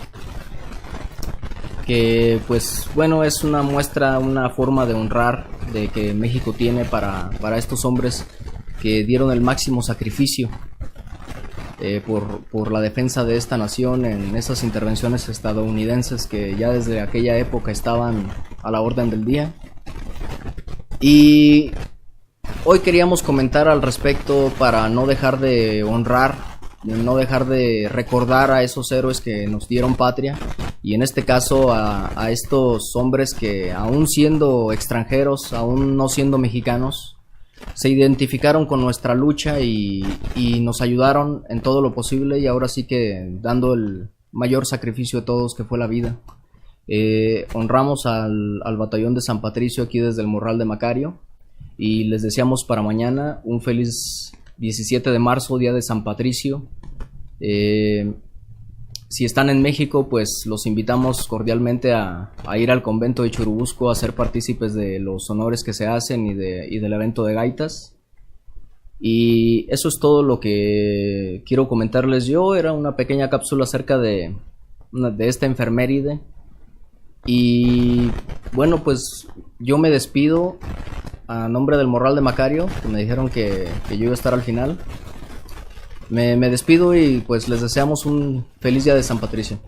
que pues bueno, es una muestra, una forma de honrar de que México tiene para estos hombres que dieron el máximo sacrificio por la defensa de esta nación en esas intervenciones estadounidenses que ya desde aquella época estaban a la orden del día. Y hoy queríamos comentar al respecto para no dejar de honrar, no dejar de recordar a esos héroes que nos dieron patria, y en este caso a estos hombres que, aún siendo extranjeros, aún no siendo mexicanos, se identificaron con nuestra lucha y nos ayudaron en todo lo posible, y ahora sí que dando el mayor sacrificio de todos, que fue la vida. Honramos al batallón de San Patricio aquí desde el Morral de Macario, y les deseamos para mañana un feliz 17 de marzo, día de San Patricio. Si están en México, pues los invitamos cordialmente a ir al convento de Churubusco a ser partícipes de los honores que se hacen y del evento de gaitas. Y eso es todo lo que quiero comentarles yo. Era una pequeña cápsula acerca de esta efeméride. Y bueno, pues yo me despido a nombre del Morral de Macario, que me dijeron que yo iba a estar al final. Me despido y pues les deseamos un feliz día de San Patricio.